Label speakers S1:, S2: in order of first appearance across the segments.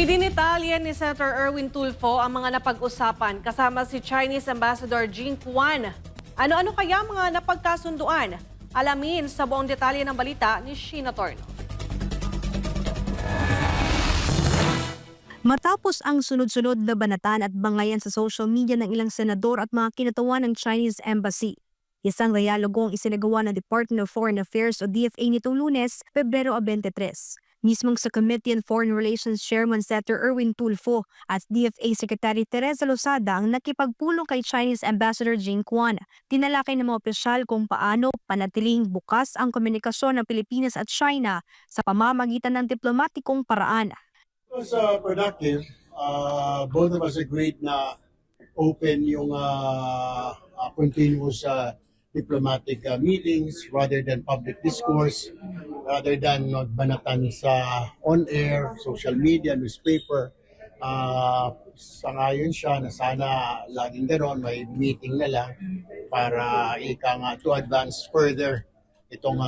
S1: Idinitalya ni Senator Erwin Tulfo ang mga napag-usapan kasama si Chinese Ambassador Jing Quan. Ano-ano kaya mga napagkasunduan? Alamin sa buong detalye ng balita ni Sheena Torno.
S2: Matapos ang sunod-sunod na banatan at bangayan sa social media ng ilang senador at mga kinatawan ng Chinese Embassy, isang dialogo ang isinagawa ng Department of Foreign Affairs o DFA nitong Lunes, Pebrero 23. Mismong sa Committee on Foreign Relations Chairman Senator Erwin Tulfo at DFA Secretary Teresa Losada ang nakipagpulong kay Chinese Ambassador Jing Quan. Tinalakay ng mga opisyal kung paano panatiling bukas ang komunikasyon ng Pilipinas at China sa pamamagitan ng diplomatikong paraan.
S3: It was productive. Both of us agreed na open yung continuous diplomatic meetings rather than public discourse, rather than magbanatan sa on-air, social media, newspaper. Sangayon siya na sana laging gano'n, may meeting na lang para to advance further itong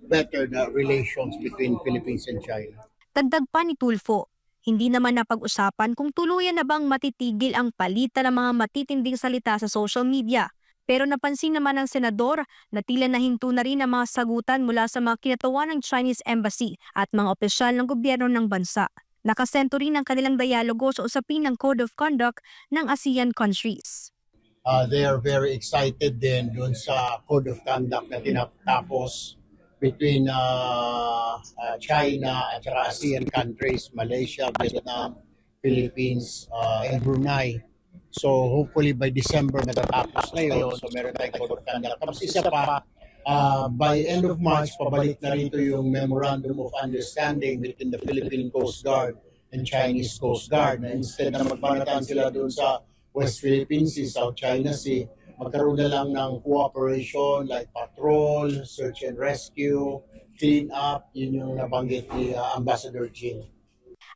S3: better na relations between Philippines and China.
S2: Dagdag pa ni Tulfo, hindi naman napag-usapan kung tuluyan na bang matitigil ang palitan ng mga matitinding salita sa social media. Pero napansin naman ng senador na tila nahinto na rin ang mga sagutan mula sa mga kinatawan ng Chinese Embassy at mga opisyal ng gobyerno ng bansa. Nakasentro rin ang kanilang dialogo sa usapin ng Code of Conduct ng ASEAN countries.
S3: They are very excited din dun sa Code of Conduct na tinatapos between China at ASEAN countries, Malaysia, Vietnam, Philippines, and Brunei. So hopefully by December matatapos na yun. So meron tayong Code of Conduct. Tapos isa pa, by end of March, pabalik na rito yung Memorandum of Understanding between the Philippine Coast Guard and Chinese Coast Guard. Na instead na magbanatan sila doon sa West Philippine Sea, South China Sea, magkaroon na lang ng cooperation like patrol, search and rescue, clean up, yun yung nabanggit ni Ambassador Jing.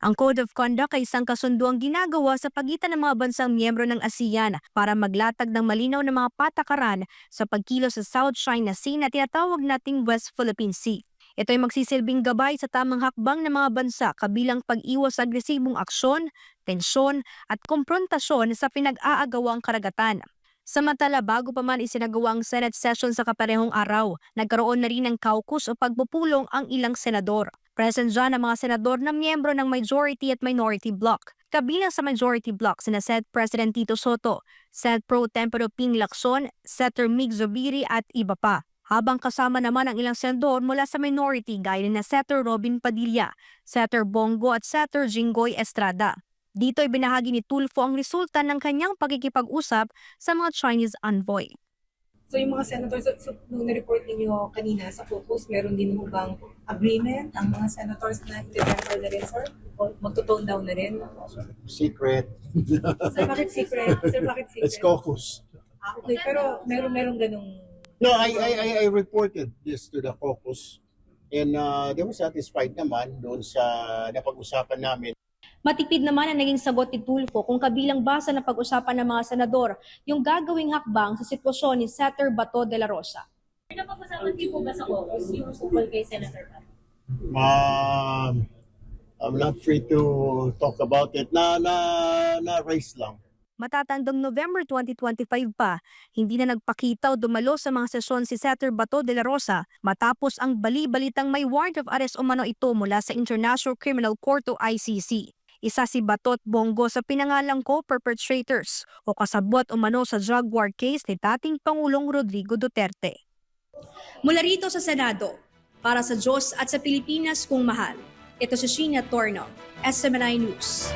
S2: Ang Code of Conduct ay isang kasunduang ginagawa sa pagitan ng mga bansang miyembro ng ASEAN para maglatag ng malinaw na mga patakaran sa pagkilos sa South China Sea na tinatawag nating West Philippine Sea. Ito ay magsisilbing gabay sa tamang hakbang ng mga bansa kabilang pag-iwas sa agresibong aksyon, tensyon at komprontasyon sa pinag-aagawang karagatan. Samantala, bago pa man isinagawa ang Senate session sa kaparehong araw, nagkaroon na rin ng caucus o pagpupulong ang ilang senador. Present dyan ang mga senador na miyembro ng majority at minority bloc. Kabilang sa majority bloc sina Senate President Tito Soto, Senate Pro Tempore Ping Lacson, Senator Mig Zubiri at iba pa. Habang kasama naman ang ilang senador mula sa minority gaya na Senator Robin Padilla, Senator Bongo at Senator Jinggoy Estrada. Dito ay binahagi ni Tulfo ang resulta ng kanyang pagkikipag-usap sa mga Chinese envoy.
S4: So yung mga senators, so, nung na-report ninyo kanina sa focus, meron din mo bang agreement ang mga senators na i-transfer na rin, sir? O magtutone down na rin?
S3: Secret.
S4: Sir, bakit secret? Sir, bakit secret?
S3: It's caucus.
S4: Okay, pero meron ganung...
S3: No, I reported this to the caucus and they were satisfied naman doon sa napag-usapan namin.
S5: Matipid naman ang naging sagot ni Tulfo kung kabilang ba sa napag-usapan ng mga senador yung gagawing hakbang sa sitwasyon ni Senator Bato de la Rosa.
S6: Napag-usapan din po ba sa caucus yung tungkol kay Senator Bato?
S3: I'm not free to talk about it. Na-raise lang.
S2: Matatandang November 2025 pa, hindi na nagpakita o dumalo sa mga sesyon si Senator Bato de la Rosa matapos ang bali-balitang may warrant of arrest umano ito mula sa International Criminal Court o ICC. Isa si Bato at Bongo sa pinangalang co-perpetrators o kasabwat umano sa drug war case ni dating Pangulong Rodrigo Duterte.
S5: Mula rito sa Senado, para sa Diyos at sa Pilipinas kung mahal, ito si Sheena Torno, SMNI News.